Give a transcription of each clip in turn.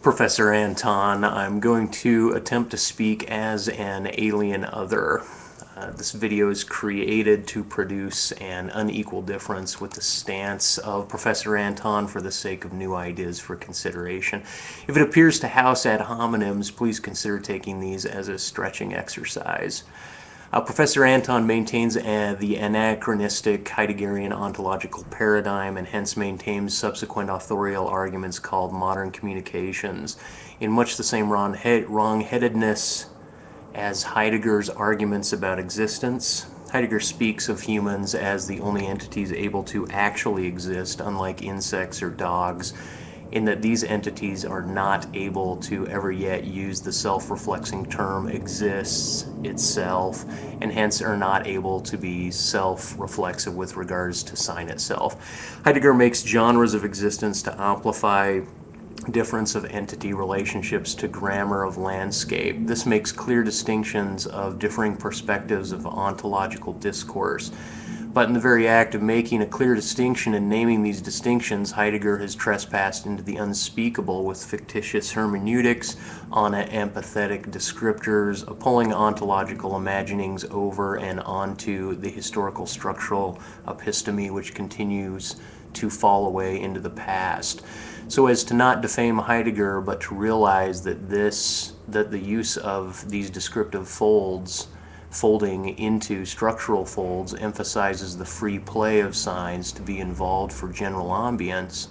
Professor Anton. I'm going to attempt to speak as an alien other. This video is created to produce an unequal difference with the stance of Professor Anton for the sake of new ideas for consideration. If it appears to house ad hominems, please consider taking these as a stretching exercise. Professor Anton maintains the anachronistic Heideggerian ontological paradigm and hence maintains subsequent authorial arguments called modern communications in much the same wrong-headedness as Heidegger's arguments about existence. Heidegger speaks of humans as the only entities able to actually exist, unlike insects or dogs, in that these entities are not able to ever yet use the self-reflexing term exists itself, and hence are not able to be self-reflexive with regards to sign itself. Heidegger makes genres of existence to amplify difference of entity relationships to grammar of landscape. This makes clear distinctions of differing perspectives of ontological discourse. But in the very act of making a clear distinction and naming these distinctions, Heidegger has trespassed into the unspeakable with fictitious hermeneutics, empathetic descriptors, pulling ontological imaginings over and onto the historical structural episteme which continues to fall away into the past, so as to not defame Heidegger, but to realize that the use of these descriptive folding into structural folds emphasizes the free play of signs to be involved for general ambience.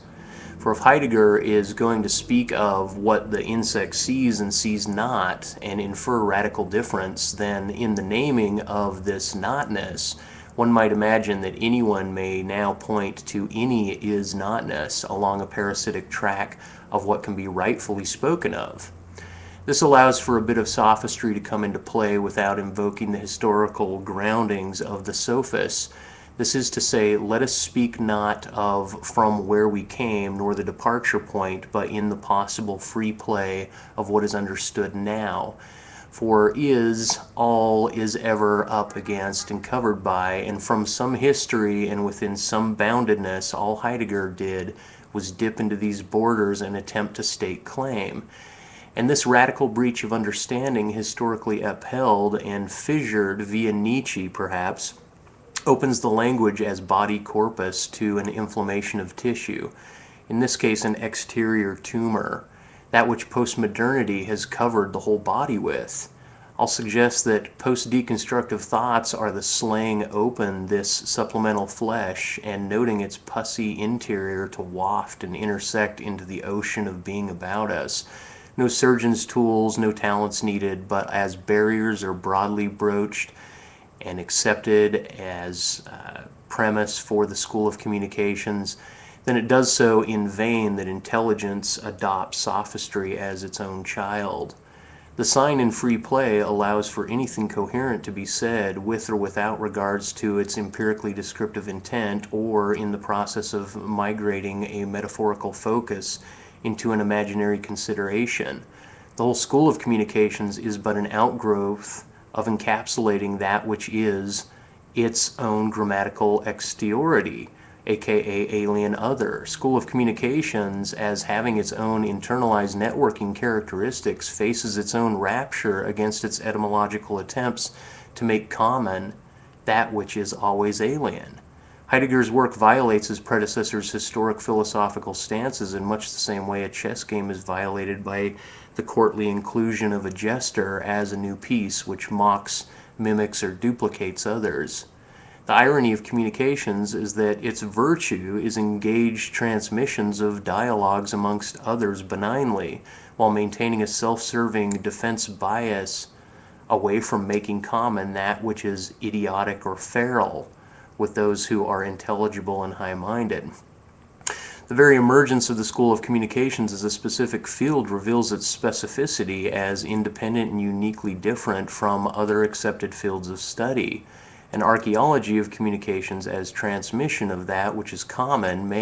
For if Heidegger is going to speak of what the insect sees and sees not and infer radical difference, then in the naming of this notness, one might imagine that anyone may now point to any is-notness along a parasitic track of what can be rightfully spoken of. This allows for a bit of sophistry to come into play without invoking the historical groundings of the sophists. This is to say, let us speak not of from where we came, nor the departure point, but in the possible free play of what is understood now. For all is ever up against and covered by, and from some history and within some boundedness, all Heidegger did was dip into these borders and attempt to stake claim. And this radical breach of understanding, historically upheld and fissured via Nietzsche perhaps, opens the language as body corpus to an inflammation of tissue, in this case an exterior tumor, that which postmodernity has covered the whole body with. I'll suggest that post-deconstructive thoughts are the slaying open this supplemental flesh and noting its pussy interior to waft and intersect into the ocean of being about us. No surgeon's tools, no talents needed, but as barriers are broadly broached and accepted as premise for the School of Communications, then it does so in vain that intelligence adopts sophistry as its own child. The sign in free play allows for anything coherent to be said with or without regards to its empirically descriptive intent or in the process of migrating a metaphorical focus into an imaginary consideration. The whole School of Communications is but an outgrowth of encapsulating that which is its own grammatical exteriority, aka alien other. School of Communications, as having its own internalized networking characteristics, faces its own rapture against its etymological attempts to make common that which is always alien. Heidegger's work violates his predecessor's historic philosophical stances in much the same way a chess game is violated by the courtly inclusion of a jester as a new piece which mocks, mimics, or duplicates others. The irony of communications is that its virtue is engaged transmissions of dialogues amongst others benignly, while maintaining a self-serving defense bias away from making common that which is idiotic or feral with those who are intelligible and high-minded. The very emergence of the School of Communications as a specific field reveals its specificity as independent and uniquely different from other accepted fields of study. An archaeology of communications as transmission of that which is common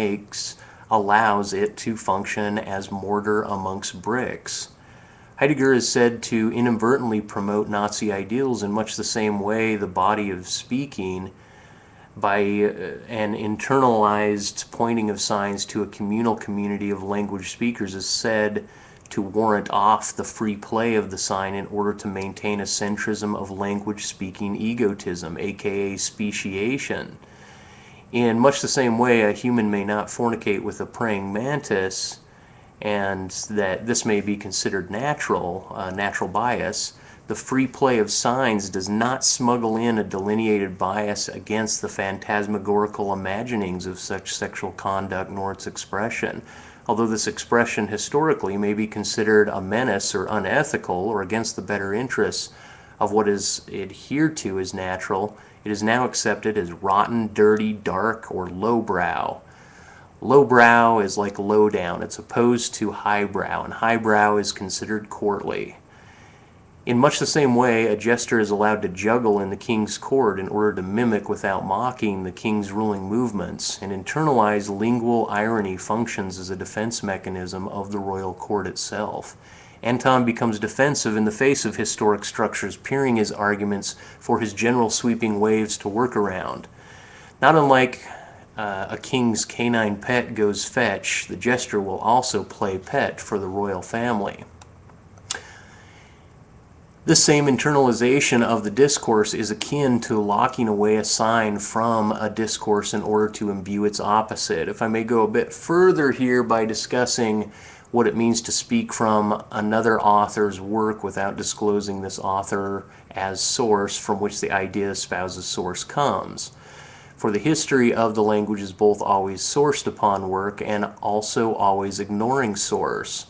allows it to function as mortar amongst bricks. Heidegger is said to inadvertently promote Nazi ideals in much the same way the body of speaking by an internalized pointing of signs to a communal community of language speakers is said to warrant off the free play of the sign in order to maintain a centrism of language-speaking egotism, aka speciation. In much the same way, a human may not fornicate with a praying mantis, and that this may be considered natural bias. The free play of signs does not smuggle in a delineated bias against the phantasmagorical imaginings of such sexual conduct nor its expression. Although this expression historically may be considered a menace or unethical or against the better interests of what is adhered to as natural, it is now accepted as rotten, dirty, dark, or lowbrow. Lowbrow is like lowdown. It's opposed to highbrow, and highbrow is considered courtly. In much the same way, a jester is allowed to juggle in the king's court in order to mimic without mocking the king's ruling movements, and internalized lingual irony functions as a defense mechanism of the royal court itself. Anton becomes defensive in the face of historic structures, peering his arguments for his general sweeping waves to work around. Not unlike a king's canine pet goes fetch, the jester will also play pet for the royal family. This same internalization of the discourse is akin to locking away a sign from a discourse in order to imbue its opposite. If I may go a bit further here by discussing what it means to speak from another author's work without disclosing this author as source from which the idea espouses source comes. For the history of the language is both always sourced upon work and also always ignoring source.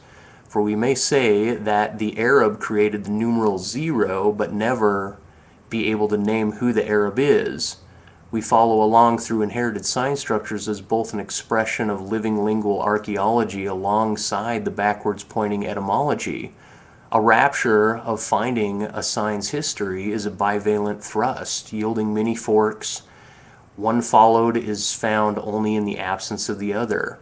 For we may say that the Arab created the numeral 0 but never be able to name who the Arab is. We follow along through inherited sign structures as both an expression of living lingual archaeology alongside the backwards pointing etymology. A rapture of finding a sign's history is a bivalent thrust, yielding many forks. One followed is found only in the absence of the other.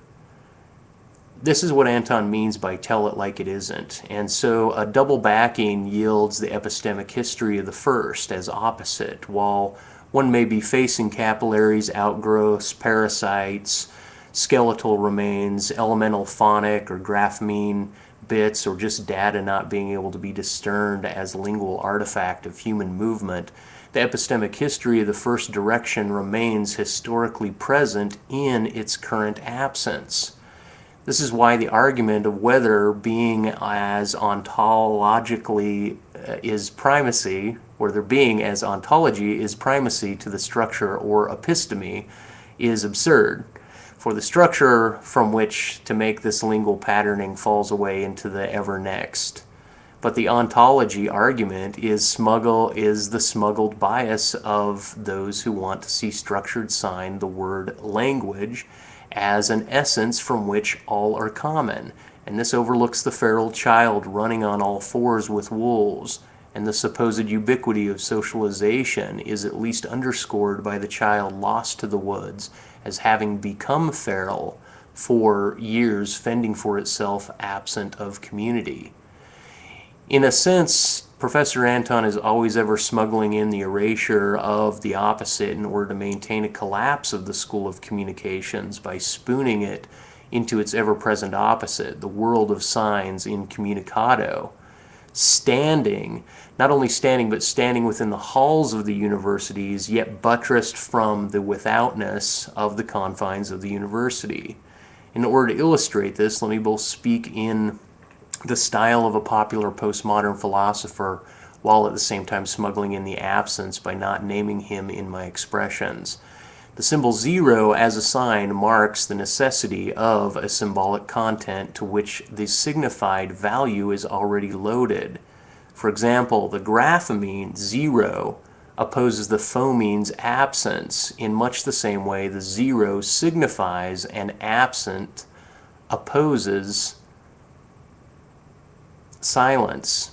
This is what Anton means by tell it like it isn't, and so a double backing yields the epistemic history of the first as opposite. While one may be facing capillaries, outgrowths, parasites, skeletal remains, elemental phonic or grapheme bits, or just data not being able to be discerned as lingual artifact of human movement, the epistemic history of the first direction remains historically present in its current absence. This is why the argument of whether being as ontologically is primacy, whether being as ontology is primacy to the structure or episteme, is absurd. For the structure from which to make this lingual patterning falls away into the ever next. But the ontology argument is the smuggled bias of those who want to see structured sign the word language as an essence from which all are common, and this overlooks the feral child running on all fours with wolves, and the supposed ubiquity of socialization is at least underscored by the child lost to the woods as having become feral for years, fending for itself absent of community. In a sense, Professor Anton is always ever smuggling in the erasure of the opposite in order to maintain a collapse of the school of communications by spooning it into its ever-present opposite, the world of signs incommunicado. Not only standing, but standing within the halls of the universities, yet buttressed from the withoutness of the confines of the university. In order to illustrate this, let me both speak in the style of a popular postmodern philosopher while at the same time smuggling in the absence by not naming him in my expressions. The symbol 0 as a sign marks the necessity of a symbolic content to which the signified value is already loaded. For example, the grapheme 0 opposes the phoneme's absence in much the same way the 0 signifies an absent opposes silence.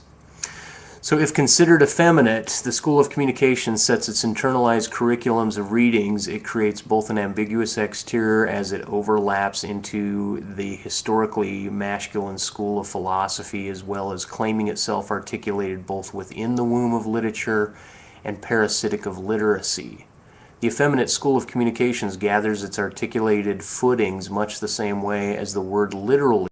So if considered effeminate, the School of Communication sets its internalized curriculums of readings. It creates both an ambiguous exterior as it overlaps into the historically masculine school of philosophy, as well as claiming itself articulated both within the womb of literature and parasitic of literacy. The effeminate School of Communications gathers its articulated footings much the same way as the word literally